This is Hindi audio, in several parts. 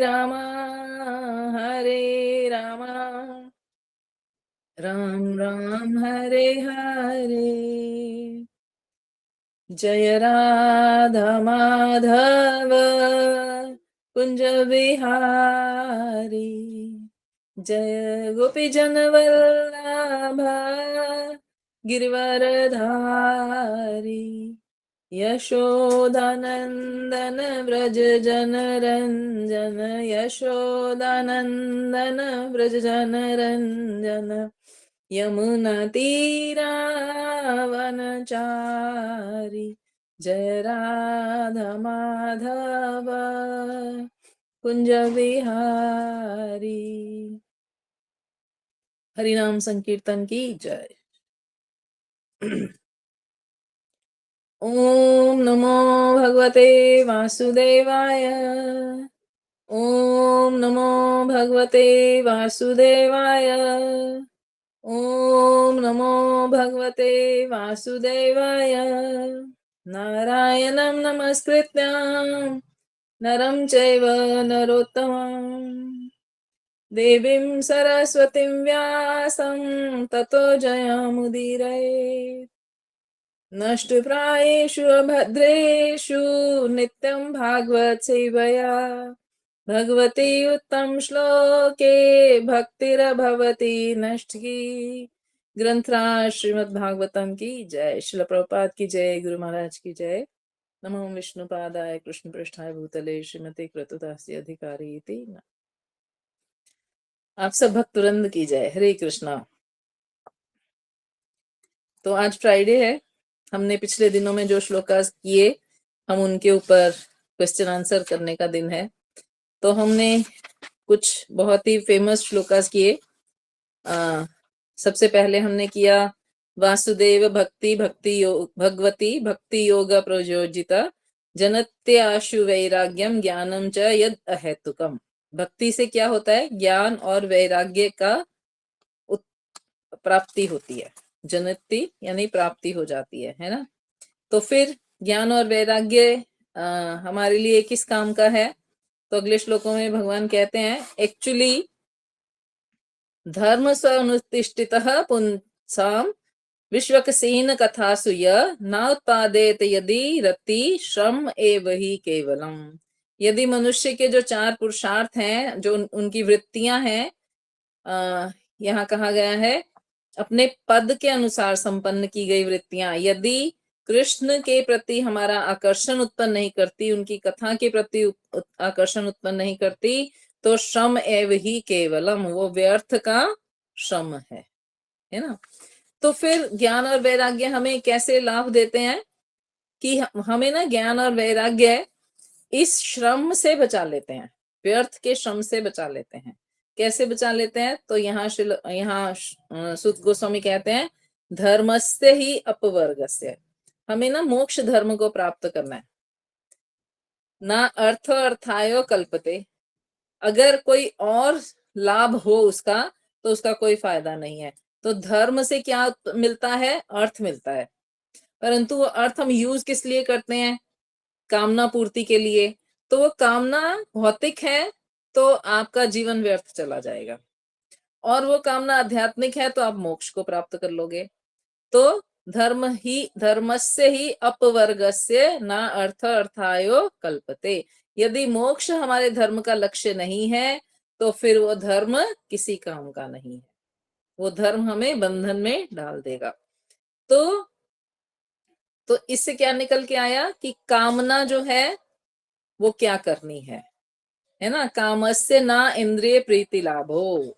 राम हरे राम राम राम हरे हरे। जय राधा माधव कुंज बिहारी, जय गोपी जन वल्लभ गिरिवरधारी। यशोदानंदन व्रज जन रंजन, यशोदानंदन व्रज जन रंजन। यमुना तीरा वनचारी, जय राधा माधव कुंज विहारी। हरिनाम संकीर्तन की जय। ओम नमो भगवते वासुदेवाय, ओम नमो भगवते वासुदेवाय, ओम नमो भगवते वासुदेवाय। नारायणं नमस्कृत्यं नरं चैव नरोत्तमं, देवीं सरस्वतीं व्यासं ततो जयमुदीरये। नष्टप्रायेषु अभद्रेषु नित्यं भागवत सेवया, भगवती उत्तम श्लोके भक्तिरभवती नष्टकी। ग्रंथराज श्रीमद् भागवतम की जय। श्रील प्रभुपाद की जय। गुरु महाराज की जय। नमो विष्णुपादाय कृष्ण पृष्ठाय भूतले श्रीमते कृतदास्य अधिकारी इति। आप सब भक्त वृंद की जय। हरे कृष्णा। तो आज फ्राइडे है। हमने पिछले दिनों में जो श्लोकास किए, हम उनके ऊपर क्वेश्चन आंसर करने का दिन है। तो हमने कुछ बहुत ही फेमस श्लोकास किए। सबसे पहले हमने किया वासुदेव भगवती भक्ति योग प्रयोजिता जनत्याशु वैराग्यम ज्ञानम च यद अहेतुकम। भक्ति से क्या होता है? ज्ञान और वैराग्य का प्राप्ति होती है। जनत्ति यानी प्राप्ति हो जाती है ना। तो फिर ज्ञान और वैराग्य हमारे लिए किस काम का है? तो अगले श्लोकों में भगवान कहते हैं, एक्चुअली धर्म स्वनुतिष्ठितः पुंसाम विश्वक्सेन कथासु यः नोत्पादेत यदि रति श्रम एव ही केवलम। यदि मनुष्य के जो 4 पुरुषार्थ हैं, जो उनकी वृत्तियां हैं, यहाँ कहा गया है अपने पद के अनुसार संपन्न की गई वृत्तियां यदि कृष्ण के प्रति हमारा आकर्षण उत्पन्न नहीं करती, उनकी कथा के प्रति आकर्षण उत्पन्न नहीं करती, तो श्रम एव ही केवलम, वो व्यर्थ का श्रम है ना। तो फिर ज्ञान और वैराग्य हमें कैसे लाभ देते हैं कि हमें ना ज्ञान और वैराग्य इस श्रम से बचा लेते हैं, व्यर्थ के श्रम से बचा लेते हैं। कैसे बचा लेते हैं? तो यहाँ सुत गोस्वामी कहते हैं, धर्मस्य ही अपवर्गस्य। हमें ना मोक्ष धर्म को प्राप्त करना है। ना अर्थ अर्थायो कल्पते, अगर कोई और लाभ हो उसका तो उसका कोई फायदा नहीं है। तो धर्म से क्या मिलता है? अर्थ मिलता है। परंतु वो अर्थ हम यूज किस लिए करते हैं? कामना पूर्ति के लिए। तो वो कामना भौतिक है तो आपका जीवन व्यर्थ चला जाएगा, और वो कामना आध्यात्मिक है तो आप मोक्ष को प्राप्त कर लोगे। तो धर्मस्य ही अपवर्गस्य ना अर्थ अर्थायो कल्पते। यदि मोक्ष हमारे धर्म का लक्ष्य नहीं है तो फिर वो धर्म किसी काम का नहीं है। वो धर्म हमें बंधन में डाल देगा। तो इससे क्या निकल के आया कि कामना जो है वो क्या करनी है ना। कामस्य ना इंद्रिय प्रीति लाभो।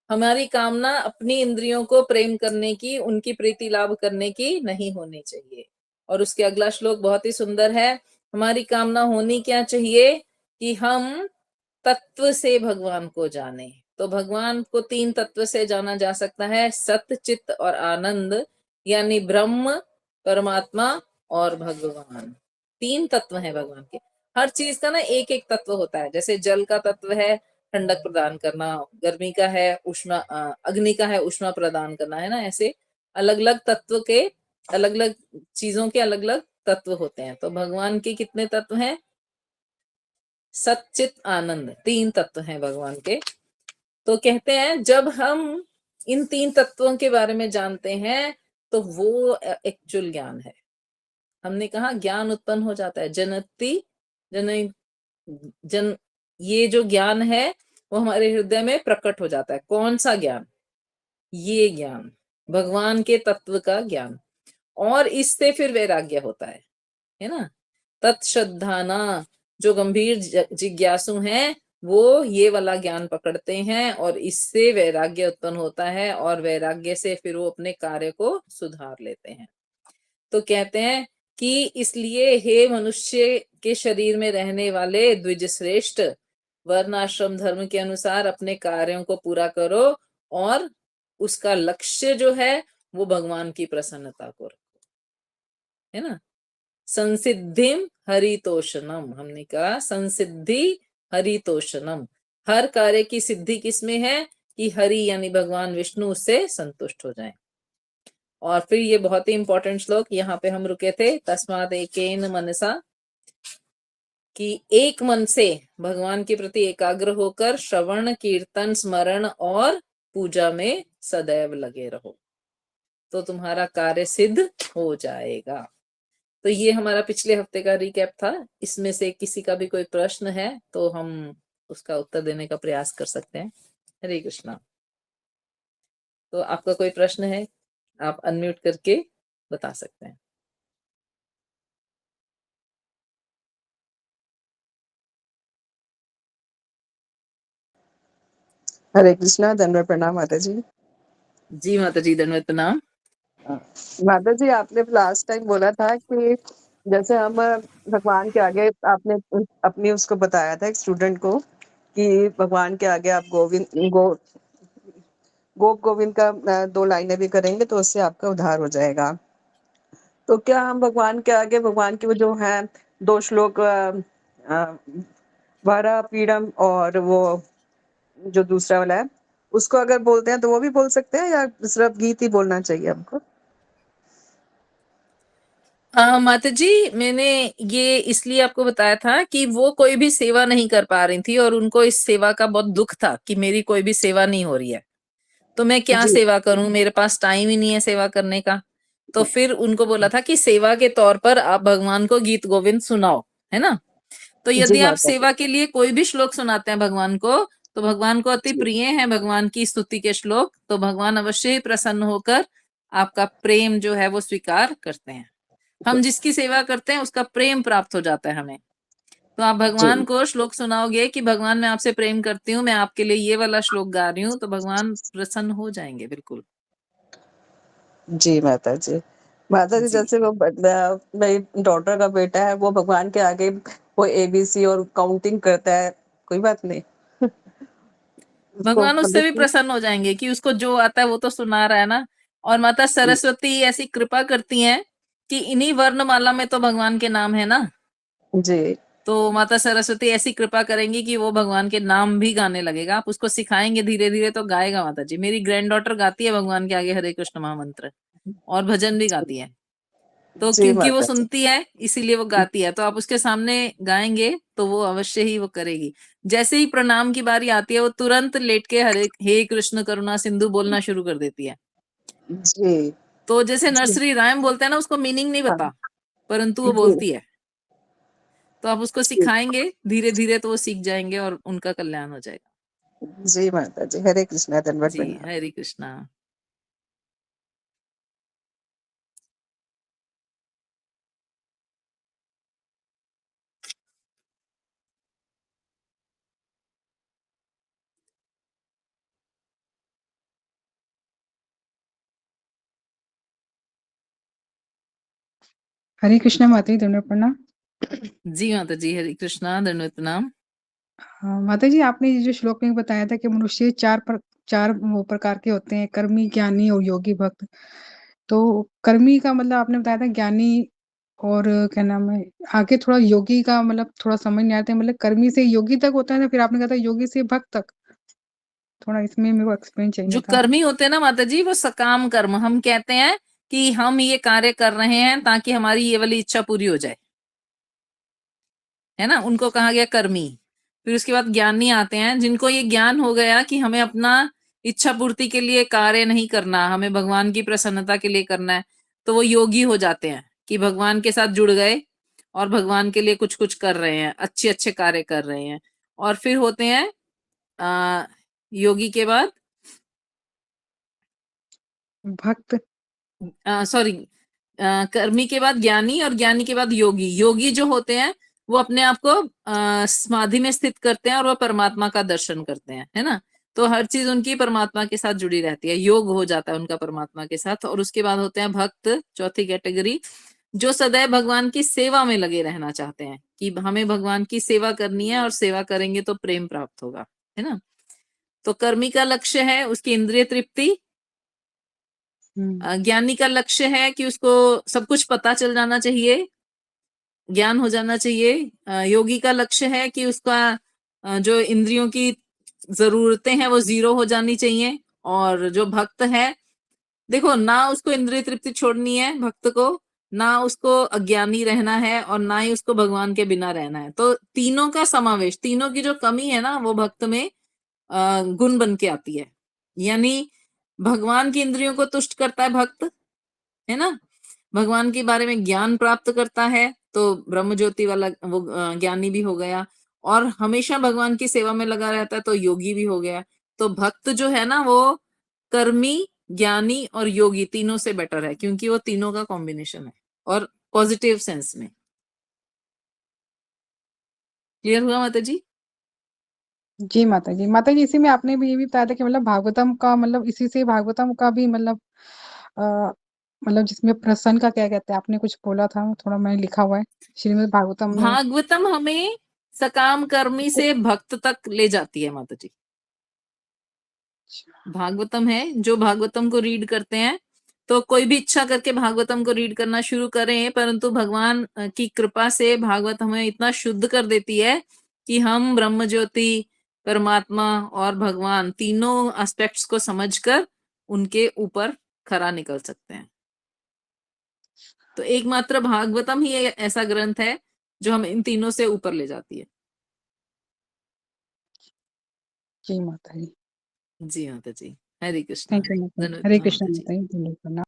हमारी कामना अपनी इंद्रियों को प्रेम करने की, उनकी प्रीति लाभ करने की नहीं होनी चाहिए। और उसके अगला श्लोक बहुत ही सुंदर है। हमारी कामना होनी क्या चाहिए? कि हम तत्व से भगवान को जाने। तो भगवान को 3 तत्व से जाना जा सकता है, सत्य, चित्त और आनंद, यानी ब्रह्म, परमात्मा और भगवान। 3 तत्व हैं भगवान के। हर चीज का ना एक एक तत्व होता है। जैसे जल का तत्व है ठंडक प्रदान करना, गर्मी का है उष्मा, अग्नि का है उष्मा प्रदान करना, है ना। ऐसे अलग अलग तत्व के, अलग अलग चीजों के अलग अलग तत्व होते हैं। तो भगवान के कितने तत्व हैं? सच्चित आनंद, 3 तत्व हैं भगवान के। तो कहते हैं जब हम इन 3 तत्वों के बारे में जानते हैं तो वो एक्चुअल ज्ञान है। हमने कहा ज्ञान उत्पन्न हो जाता है, जन जन ये जो ज्ञान है वो हमारे हृदय में प्रकट हो जाता है। कौन सा ज्ञान? ये ज्ञान, भगवान के तत्व का ज्ञान। और इससे फिर वैराग्य होता है ना। तत्श्रद्धाना, जो गंभीर जिज्ञासु हैं वो ये वाला ज्ञान पकड़ते हैं और इससे वैराग्य उत्पन्न होता है और वैराग्य से फिर वो अपने कार्य को सुधार लेते हैं। तो कहते हैं कि इसलिए हे मनुष्य के शरीर में रहने वाले द्विज श्रेष्ठ, वर्णाश्रम धर्म के अनुसार अपने कार्यों को पूरा करो और उसका लक्ष्य जो है वो भगवान की प्रसन्नता को रखो, है ना। संसिद्धिम हरितोषणम, हमने कहा संसिद्धि हरितोषणम, हर कार्य की सिद्धि किसमें है कि हरि यानी भगवान विष्णु उससे संतुष्ट हो जाए। और फिर ये बहुत ही इंपॉर्टेंट श्लोक, यहाँ पे हम रुके थे, तस्माद एकेन मनसा, कि एक मन से भगवान के प्रति एकाग्र होकर श्रवण कीर्तन स्मरण और पूजा में सदैव लगे रहो तो तुम्हारा कार्य सिद्ध हो जाएगा। तो ये हमारा पिछले हफ्ते का रिकैप था। इसमें से किसी का भी कोई प्रश्न है तो हम उसका उत्तर देने का प्रयास कर सकते हैं। हरे कृष्णा। तो आपका कोई प्रश्न है आप अनम्यूट करके बता सकते हैं। हरे कृष्णा, दंडवत प्रणाम माता जी। जी माता जी, दंडवत प्रणाम। माता जी, आपने लास्ट टाइम बोला था कि जैसे हम भगवान के आगे, आपने अपनी उसको बताया था एक स्टूडेंट को कि भगवान के आगे आप गोप गोविंद का 2 लाइनें भी करेंगे तो उससे आपका उद्धार हो जाएगा। तो क्या हम भगवान के आगे भगवान की वो जो है 2 श्लोक वरा पीड़म और वो जो दूसरा वाला है उसको अगर बोलते हैं तो वो भी बोल सकते हैं या सिर्फ गीत ही बोलना चाहिए हमको? माता जी, मैंने ये इसलिए आपको बताया था कि वो कोई भी सेवा नहीं कर पा रही थी और उनको इस सेवा का बहुत दुख था कि मेरी कोई भी सेवा नहीं हो रही है, तो मैं क्या जी सेवा करूं, मेरे पास टाइम ही नहीं है सेवा करने का। तो फिर उनको बोला था कि सेवा के तौर पर आप भगवान को गीत गोविंद सुनाओ, है ना। तो जी यदि आप माता जी। सेवा के लिए कोई भी श्लोक सुनाते हैं भगवान को तो भगवान को अति जी प्रिय है भगवान की स्तुति के श्लोक, तो भगवान अवश्य ही प्रसन्न होकर आपका प्रेम जो है वो स्वीकार करते हैं। हम जिसकी सेवा करते हैं उसका प्रेम प्राप्त हो जाता है हमें। तो आप जी भगवान को श्लोक सुनाओगे कि भगवान मैं आपसे प्रेम करती हूँ, मैं आपके लिए ये वाला श्लोक गा रही हूँ, तो भगवान प्रसन्न हो जाएंगे बिल्कुल। जी माता जी। माता जी, जी, जैसे वो मेरी डॉटर का बेटा है, वो भगवान के आगे वो एबीसी और काउंटिंग करता है, कोई बात नहीं? उसको भगवान उससे मतलब भी कि प्रसन्न हो जाएंगे कि उसको जो आता है वो तो सुना रहा है ना। और माता सरस्वती ऐसी कृपा करती हैं कि इन्हीं वर्णमाला में तो भगवान के नाम है ना। जी तो माता सरस्वती ऐसी कृपा करेंगी कि वो भगवान के नाम भी गाने लगेगा। आप उसको सिखाएंगे धीरे धीरे तो गाएगा। माता जी, मेरी ग्रैंड डॉटर गाती है भगवान के आगे हरे कृष्ण महामंत्र और भजन भी गाती है। तो जी क्योंकि वो माता जी। सुनती है इसीलिए वो गाती है, तो आप उसके सामने गाएंगे तो वो अवश्य ही वो करेगी। जैसे ही प्रणाम की बारी आती है वो तुरंत लेट के हरे हे कृष्ण करुणा सिंधु बोलना शुरू कर देती है। जी तो जैसे जी नर्सरी राइम बोलते हैं ना, उसको मीनिंग नहीं हाँ पता परंतु वो जी बोलती है। तो आप उसको जी सिखाएंगे धीरे धीरे तो वो सीख जाएंगे और उनका कल्याण हो जाएगा। जी माता जी। हरे कृष्णा, दंडवत जी, प्रणाम। हरे कृष्णा। हरे कृष्णा माता जी, दंडवत प्रणाम। जी माता जी, हरे कृष्णा, दंडवत प्रणाम। हाँ, माता जी, आपने ये जो श्लोक में बताया था कि मनुष्य 4 वो प्रकार के होते हैं, कर्मी, ज्ञानी और योगी भक्त। तो कर्मी का मतलब आपने बताया था ज्ञानी और क्या नाम है, आगे थोड़ा योगी का मतलब थोड़ा समझ नहीं आता है, मतलब कर्मी से योगी तक होता है ना, फिर आपने कहा था योगी से भक्त तक। थोड़ा इसमें मेरे को एक्सप्लेन चाहिए जो था। कर्मी होते हैं ना माता जी, वो सकाम कर्म, हम कहते हैं कि हम ये कार्य कर रहे हैं ताकि हमारी ये वाली इच्छा पूरी हो जाए, है ना, उनको कहा गया कर्मी। फिर उसके बाद ज्ञानी आते हैं, जिनको ये ज्ञान हो गया कि हमें अपना इच्छा पूर्ति के लिए कार्य नहीं करना, हमें भगवान की प्रसन्नता के लिए करना है। तो वो योगी हो जाते हैं कि भगवान के साथ जुड़ गए और भगवान के लिए कुछ कुछ कर रहे हैं, अच्छे अच्छे कार्य कर रहे हैं। और फिर होते हैं योगी के बाद भक्त। सॉरी, कर्मी के बाद ज्ञानी और ज्ञानी के बाद योगी। योगी जो होते हैं वो अपने आप को समाधि में स्थित करते हैं और वो परमात्मा का दर्शन करते हैं, है ना। तो हर चीज उनकी परमात्मा के साथ जुड़ी रहती है, योग हो जाता है उनका परमात्मा के साथ। और उसके बाद होते हैं भक्त, चौथी कैटेगरी, जो सदैव भगवान की सेवा में लगे रहना चाहते हैं कि हमें भगवान की सेवा करनी है और सेवा करेंगे तो प्रेम प्राप्त होगा, है ना। तो कर्मी का लक्ष्य है उसकी इंद्रिय तृप्ति, ज्ञानी का लक्ष्य है कि उसको सब कुछ पता चल जाना चाहिए, ज्ञान हो जाना चाहिए। योगी का लक्ष्य है कि उसका जो इंद्रियों की जरूरतें हैं वो 0 हो जानी चाहिए। और जो भक्त है, देखो, ना उसको इंद्रिय तृप्ति छोड़नी है भक्त को, ना उसको अज्ञानी रहना है और ना ही उसको भगवान के बिना रहना है। तो तीनों का समावेश, तीनों की जो कमी है ना वो भक्त में गुण बन के आती है। यानी भगवान की इंद्रियों को तुष्ट करता है भक्त, है ना, भगवान के बारे में ज्ञान प्राप्त करता है तो ब्रह्म ज्योति वाला वो ज्ञानी भी हो गया, और हमेशा भगवान की सेवा में लगा रहता है तो योगी भी हो गया। तो भक्त जो है ना वो कर्मी, ज्ञानी और योगी तीनों से बेटर है, क्योंकि वो तीनों का कॉम्बिनेशन है और पॉजिटिव सेंस में। क्लियर हुआ माता जी? जी माता जी। माता जी, इसी में आपने भी ये भी बताया था कि मतलब भागवतम का मतलब इसी से भागवतम का भी मतलब मतलब जिसमें प्रसन्न का क्या कहते हैं, आपने कुछ बोला था, थोड़ा मैंने लिखा हुआ है श्रीमद् भागवतम में। भागवतम हमें सकाम कर्मी से भक्त तक ले जाती है माता जी। भागवतम है, जो भागवतम को रीड करते हैं, तो कोई भी इच्छा करके भागवतम को रीड करना शुरू करें, परंतु भगवान की कृपा से भागवत हमें इतना शुद्ध कर देती है कि हम ब्रह्म ज्योति, परमात्मा और भगवान तीनों एस्पेक्ट्स को समझकर उनके ऊपर खरा निकल सकते हैं। तो एकमात्र भागवतम ही ऐसा ग्रंथ है जो हम इन तीनों से ऊपर ले जाती है। जी माता जी। जी माता जी, हरे कृष्णा। थैंक यू माता जी। धन्यवाद हरे कृष्ण माता जी। माता जी। धन्यवाद।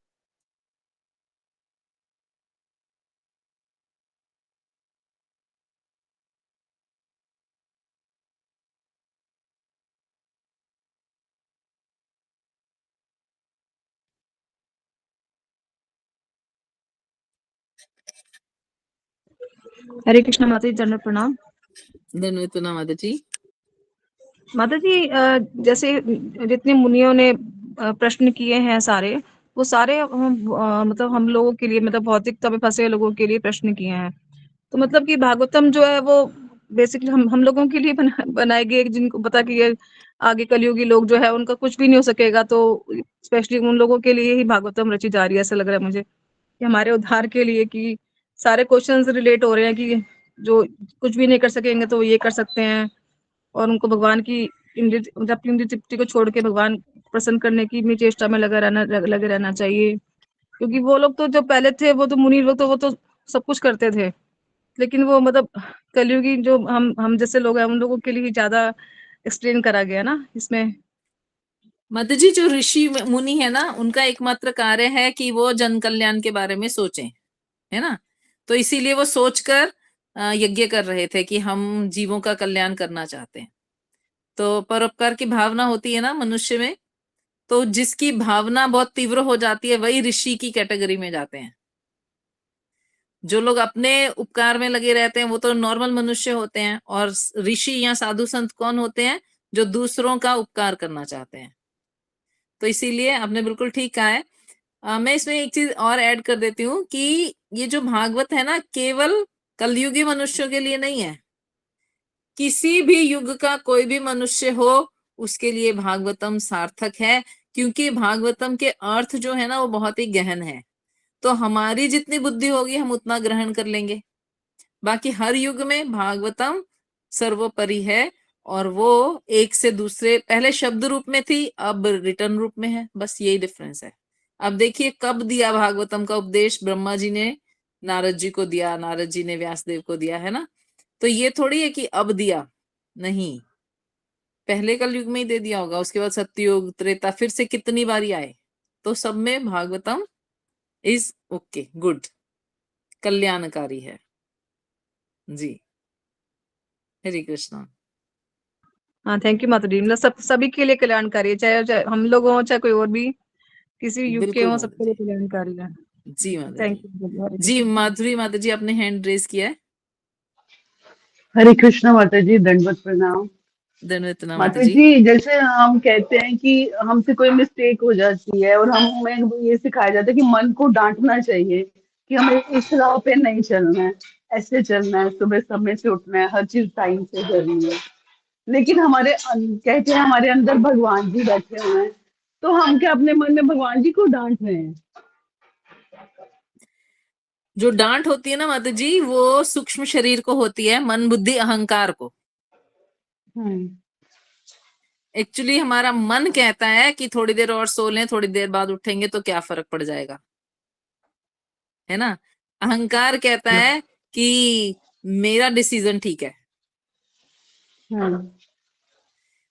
हरे कृष्णा माता जी, दंडवत प्रणाम। धन्यवाद माता जी। माता जी, जैसे जितने मुनियों ने प्रश्न किए हैं सारे, वो सारे मतलब हम लोगों के लिए, मतलब भौतिकता में फंसे लोगों के लिए प्रश्न किए हैं। तो मतलब कि भागवतम जो है वो बेसिकली हम लोगों के लिए बनाए गए, जिनको पता कि ये आगे कलयुगी लोग जो है उनका कुछ भी नहीं हो सकेगा, तो स्पेशली उन लोगों के लिए ही भागवतम रची जा रही है। ऐसा लग रहा है मुझे कि हमारे उद्धार के लिए, कि सारे क्वेश्चंस रिलेट हो रहे हैं कि जो कुछ भी नहीं कर सकेंगे तो वो ये कर सकते हैं, और उनको भगवान की अपनी इंद्रिय तृप्ति को छोड़ के भगवान प्रसन्न करने की भी चेष्टा में लगे रहना चाहिए। क्योंकि वो लोग तो जो पहले थे, वो तो मुनि लोग, तो वो तो सब कुछ करते थे, लेकिन वो मतलब कलयुगी जो हम जैसे लोग हैं, उन लोगों के लिए ही ज्यादा एक्सप्लेन करा गया ना इसमें। माता जी, जो ऋषि मुनि है ना, उनका एकमात्र कार्य है कि वो जन कल्याण के बारे में सोचें, है ना। तो इसीलिए वो सोचकर यज्ञ कर रहे थे कि हम जीवों का कल्याण करना चाहते हैं। तो परोपकार की भावना होती है ना मनुष्य में, तो जिसकी भावना बहुत तीव्र हो जाती है वही ऋषि की कैटेगरी में जाते हैं। जो लोग अपने उपकार में लगे रहते हैं वो तो नॉर्मल मनुष्य होते हैं, और ऋषि या साधु संत कौन होते हैं? जो दूसरों का उपकार करना चाहते हैं। तो इसीलिए आपने बिल्कुल ठीक कहा है। मैं इसमें एक चीज और ऐड कर देती हूँ कि ये जो भागवत है ना, केवल कलयुगी मनुष्यों के लिए नहीं है, किसी भी युग का कोई भी मनुष्य हो उसके लिए भागवतम सार्थक है, क्योंकि भागवतम के अर्थ जो है ना वो बहुत ही गहन है। तो हमारी जितनी बुद्धि होगी हम उतना ग्रहण कर लेंगे। बाकी हर युग में भागवतम सर्वोपरि है, और वो एक से दूसरे, पहले शब्द रूप में थी, अब रिटर्न रूप में है, बस यही डिफरेंस है। अब देखिए, कब दिया भागवतम का उपदेश? ब्रह्मा जी ने नारद जी को दिया, नारद जी ने व्यासदेव को दिया, है ना। तो ये थोड़ी है कि अब दिया, नहीं, पहले कलयुग में ही दे दिया होगा, उसके बाद सत्ययुग, त्रेता, फिर से कितनी बारी आए, तो सब में भागवतम इज ओके, गुड, कल्याणकारी है जी। हरे कृष्णा। हाँ, थैंक यू माता जी। मतलब सब सभी के लिए कल्याणकारी है, चाहे हम लोग हों, चाहे कोई और भी किसी भी युग के बिल्कुल हों, माता सबके लिए जी। कल्याणकारी है। जी माता थैंक जी। यू। हरे जी कृष्ण। माधुरी माता जी, आपने हैंड रेज किया है। हरे कृष्णा माता जी, दंडवत प्रणाम। धन्यवाद माता माता जी। जी, जैसे हम कहते हैं कि हमसे कोई मिस्टेक हो जाती है और हमें ये सिखाया जाता है कि मन को डांटना चाहिए कि हमें इस राह पे नहीं चलना है, ऐसे चलना है, सुबह समय से उठना है, हर चीज टाइम से करनी है। लेकिन कहते हैं हमारे अंदर भगवान जी बैठे हुए हैं, तो हम क्या अपने मन में भगवान जी को डांट रहे हैं? जो डांट होती है ना माता जी, वो सूक्ष्म शरीर को होती है, मन बुद्धि अहंकार को। हम्म। एक्चुअली हमारा मन कहता है कि थोड़ी देर और सो लें, थोड़ी देर बाद उठेंगे तो क्या फर्क पड़ जाएगा, है ना। अहंकार कहता है कि मेरा डिसीजन ठीक है। हम्म।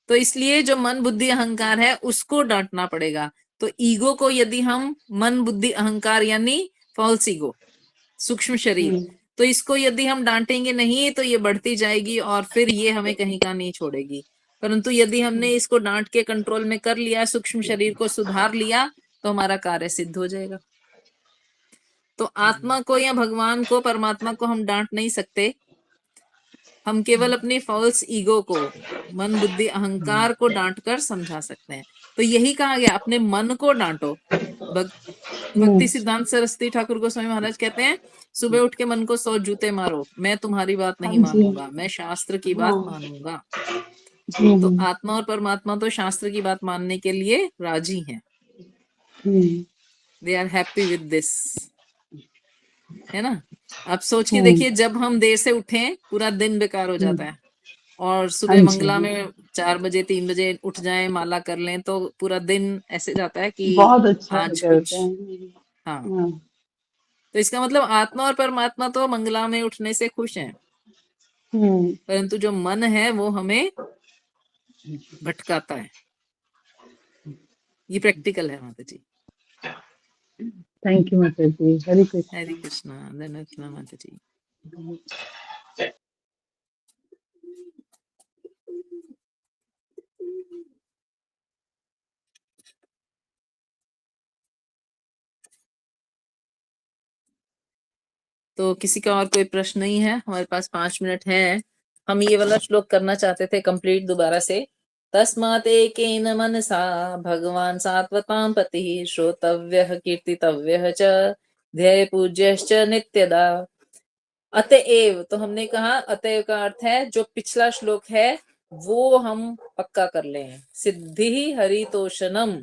तो इसलिए जो मन बुद्धि अहंकार है उसको डांटना पड़ेगा। तो ईगो को यदि हम मन बुद्धि अहंकार यानी फॉल्स ईगो, सूक्ष्म शरीर, हम्म। तो इसको यदि हम डांटेंगे नहीं तो ये बढ़ती जाएगी और फिर ये हमें कहीं का नहीं छोड़ेगी। परंतु यदि हमने इसको डांट के कंट्रोल में कर लिया, सूक्ष्म शरीर को सुधार लिया, तो हमारा कार्य सिद्ध हो जाएगा। तो आत्मा को या भगवान को, परमात्मा को हम डांट नहीं सकते। हम केवल अपनी फॉल्स ईगो को, मन बुद्धि अहंकार को डांट कर समझा सकते हैं। तो यही कहा गया, अपने मन को डांटो। भक्ति सिद्धांत सरस्वती ठाकुर गोस्वामी महाराज कहते हैं, सुबह उठ के मन को 100 जूते मारो, मैं तुम्हारी बात हाँ नहीं जी। मानूंगा, मैं शास्त्र की बात हाँ। मानूंगा। तो हम्म। आत्मा और परमात्मा तो शास्त्र की बात मानने के लिए राजी हैं। Hmm. They are happy with this, है ना। आप सोच के हम्म। देखिए, जब हम देर से उठें पूरा दिन बेकार हो जाता है, और हाँ सुबह जी। मंगला में 4 बजे 3 बजे उठ जाएं, माला कर लें, तो पूरा दिन ऐसे जाता है कि बहुत अच्छा आज करते कुछ। हैं। हाँ, हाँ। तो इसका मतलब आत्मा और परमात्मा तो मंगला में उठने से खुश हैं, हम्म। परंतु जो मन है वो हमें भटकाता है। ये प्रैक्टिकल है माता जी। थैंक यू माता जी। हरे हरे कृष्णा। कृष्णा। धन्यवाद माता जी। तो किसी का और कोई प्रश्न नहीं है? हमारे पास 5 मिनट है। हम ये वाला श्लोक करना चाहते थे कंप्लीट दोबारा से। तस्मात् एकेन मनसा भगवान सात्वतां पतिः श्रोतव्यः कीर्तितव्यः च ध्येय पूज्यश्च नित्यदा। अतएव, तो हमने कहा अतएव का अर्थ है जो पिछला श्लोक है वो हम पक्का कर लें, सिद्धि हरितोषणम।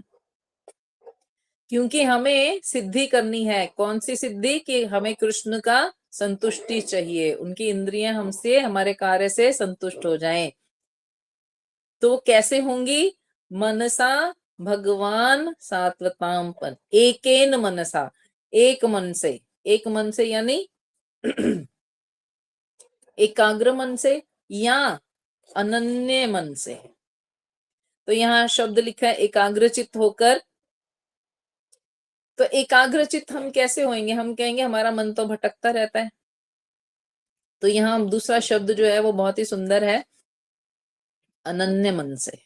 क्योंकि हमें सिद्धि करनी है। कौन सी सिद्धि? कि हमें कृष्ण का संतुष्टि चाहिए, उनकी इंद्रियां हमसे, हमारे कार्य से संतुष्ट हो जाएं। तो कैसे होंगी? मनसा भगवान सात्वताम पन, एकेन मनसा, एक मन से। एक मन से यानी एकाग्र मन से या अनन्य मन से। तो यहाँ शब्द लिखा है एकाग्रचित होकर। तो एकाग्रचित हम कैसे होंगे? हम कहेंगे हमारा मन तो भटकता रहता है। तो यहाँ दूसरा शब्द जो है वो बहुत ही सुंदर है, अनन्य मन से।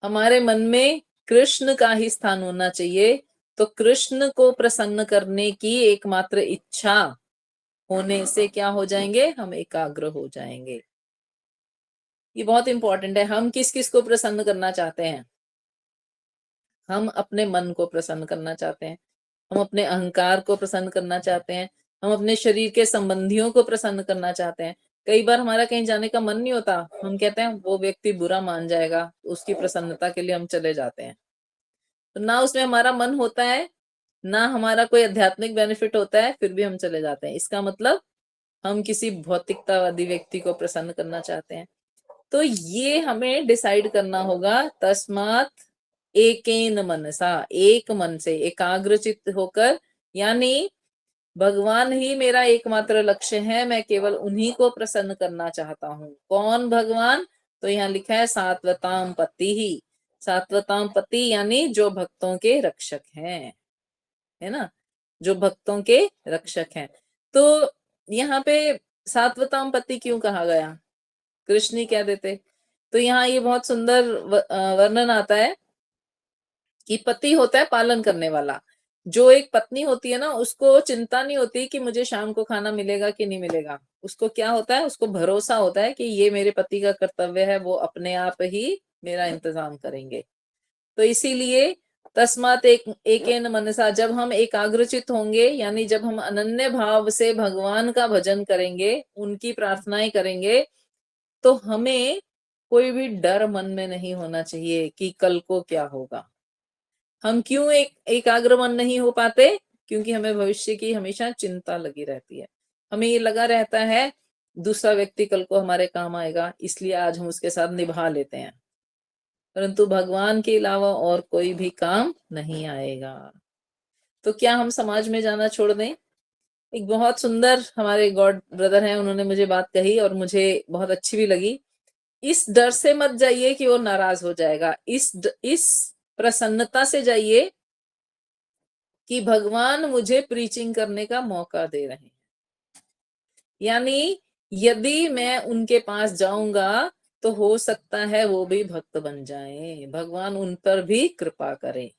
हमारे मन में कृष्ण का ही स्थान होना चाहिए। तो कृष्ण को प्रसन्न करने की एकमात्र इच्छा होने से क्या हो जाएंगे? हम एकाग्र हो जाएंगे। ये बहुत इंपॉर्टेंट है। हम किस किस को प्रसन्न करना चाहते हैं? हम अपने मन को प्रसन्न करना चाहते हैं, हम अपने अहंकार को प्रसन्न करना चाहते हैं, हम अपने शरीर के संबंधियों को प्रसन्न करना चाहते हैं। कई बार हमारा कहीं जाने का मन नहीं होता, हम कहते हैं वो व्यक्ति बुरा मान जाएगा, उसकी प्रसन्नता के लिए हम चले जाते हैं। तो ना उसमें हमारा मन होता है, ना हमारा कोई आध्यात्मिक बेनिफिट होता है, फिर भी हम चले जाते हैं। इसका मतलब हम किसी भौतिकतावादी व्यक्ति को प्रसन्न करना चाहते हैं। तो ये हमें डिसाइड करना होगा। तस्मात एकेन मनसा, एक मन से, एकाग्रचित होकर, यानी भगवान ही मेरा एकमात्र लक्ष्य है, मैं केवल उन्हीं को प्रसन्न करना चाहता हूँ। कौन भगवान? तो यहाँ लिखा है सात्वताम पति ही। सात्वताम पति यानी जो भक्तों के रक्षक हैं, है ना, जो भक्तों के रक्षक हैं। तो यहाँ पे सात्वताम पति क्यों कहा गया? कृष्ण ही कह देते। तो यहाँ ये बहुत सुंदर वर्णन आता है कि पति होता है पालन करने वाला। जो एक पत्नी होती है ना, उसको चिंता नहीं होती कि मुझे शाम को खाना मिलेगा कि नहीं मिलेगा। उसको क्या होता है? उसको भरोसा होता है कि ये मेरे पति का कर्तव्य है, वो अपने आप ही मेरा इंतजाम करेंगे। तो इसीलिए तस्मात एकेन मनसा, जब हम एकाग्रचित होंगे, यानी जब हम अनन्य भाव से भगवान का भजन करेंगे, उनकी प्रार्थनाएं करेंगे, तो हमें कोई भी डर मन में नहीं होना चाहिए कि कल को क्या होगा। हम क्यों एकाग्र मन नहीं हो पाते? क्योंकि हमें भविष्य की हमेशा चिंता लगी रहती है। हमें ये लगा रहता है दूसरा व्यक्ति कल को हमारे काम आएगा, इसलिए आज हम उसके साथ निभा लेते हैं, परंतु भगवान के अलावा और कोई भी काम नहीं आएगा। तो क्या हम समाज में जाना छोड़ दें? एक बहुत सुंदर हमारे गॉड ब्रदर हैं, उन्होंने मुझे बात कही और मुझे बहुत अच्छी भी लगी। इस डर से मत जाइए कि वो नाराज हो जाएगा, इस प्रसन्नता से जाइए कि भगवान मुझे प्रीचिंग करने का मौका दे रहे हैं। यानी यदि मैं उनके पास जाऊंगा तो हो सकता है वो भी भक्त बन जाएं, भगवान उन पर भी कृपा करे।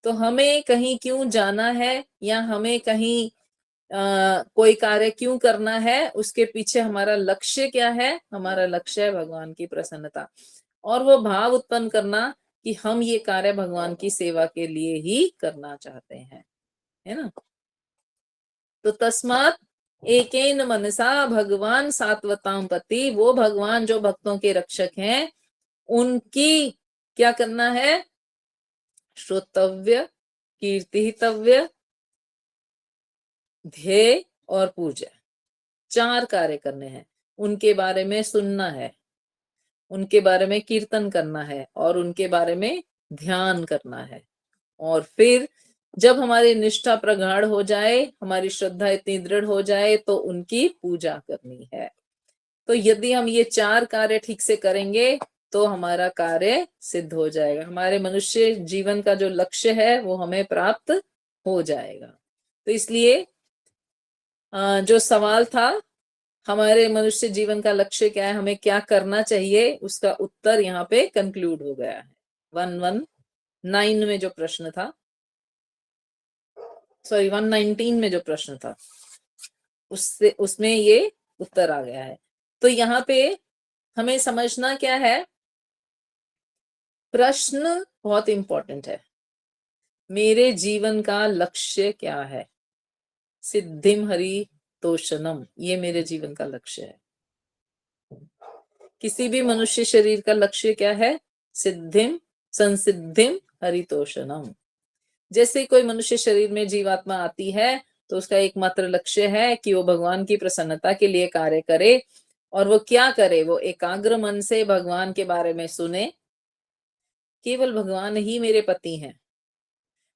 तो हमें कहीं क्यों जाना है या हमें कहीं कोई कार्य क्यों करना है, उसके पीछे हमारा लक्ष्य क्या है? हमारा लक्ष्य है भगवान की प्रसन्नता और वो भाव उत्पन्न करना कि हम ये कार्य भगवान की सेवा के लिए ही करना चाहते हैं, है ना। तो तस्मात एकेन मनसा भगवान सात्वताम पति, वो भगवान जो भक्तों के रक्षक हैं, उनकी क्या करना है? श्रोतव्य, कीर्तितव्य, ध्येय और पूजा, 4 कार्य करने हैं। उनके बारे में सुनना है, उनके बारे में कीर्तन करना है और उनके बारे में ध्यान करना है। और फिर जब हमारी निष्ठा प्रगाढ़ हो जाए, हमारी श्रद्धा इतनी दृढ़ हो जाए, तो उनकी पूजा करनी है। तो यदि हम ये 4 कार्य ठीक से करेंगे तो हमारा कार्य सिद्ध हो जाएगा, हमारे मनुष्य जीवन का जो लक्ष्य है वो हमें प्राप्त हो जाएगा। तो इसलिए जो सवाल था हमारे मनुष्य जीवन का लक्ष्य क्या है, हमें क्या करना चाहिए, उसका उत्तर यहाँ पे कंक्लूड हो गया है। 119 में जो प्रश्न था, सॉरी 119 में जो प्रश्न था, उसमें ये उत्तर आ गया है। तो यहाँ पे हमें समझना क्या है? प्रश्न बहुत इंपॉर्टेंट है। मेरे जीवन का लक्ष्य क्या है? सिद्धिम हरि तोषणम, ये मेरे जीवन का लक्ष्य है। किसी भी मनुष्य शरीर का लक्ष्य क्या है? सिद्धिम संसिद्धिम हरितोषणम। जैसे कोई मनुष्य शरीर में जीवात्मा आती है तो उसका एकमात्र लक्ष्य है कि वो भगवान की प्रसन्नता के लिए कार्य करे। और वो क्या करे? वो एकाग्र मन से भगवान के बारे में सुने। केवल भगवान ही मेरे पति हैं,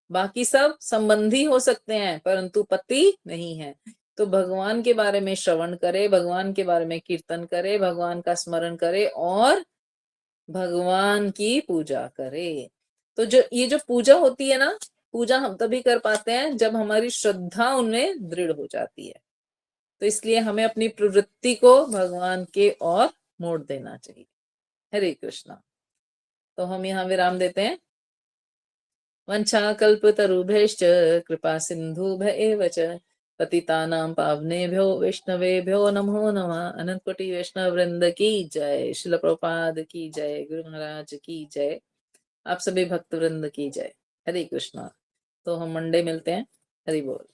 बाकी सब संबंधी हो सकते हैं परंतु पति नहीं है। तो भगवान के बारे में श्रवण करे, भगवान के बारे में कीर्तन करे, भगवान का स्मरण करे और भगवान की पूजा करे। तो जो पूजा होती है ना, पूजा हम तभी कर पाते हैं जब हमारी श्रद्धा उनमें दृढ़ हो जाती है। तो इसलिए हमें अपनी प्रवृत्ति को भगवान के ओर मोड़ देना चाहिए। हरे कृष्णा। तो हम यहाँ विराम देते हैं। वंशाकल्पतरुभ्यश्च कृपा सिन्धुभ्य एव च पतितानां पावनेभ्यो वैष्णवेभ्यो नमो नमः। अनंत कोटि वैष्णव वृंद की जय, शिल प्रभुपाद की जय, गुरु महाराज की जय, आप सभी भक्त वृंद की जय। हरे कृष्णा। तो हम मंडे मिलते हैं। हरि बोल।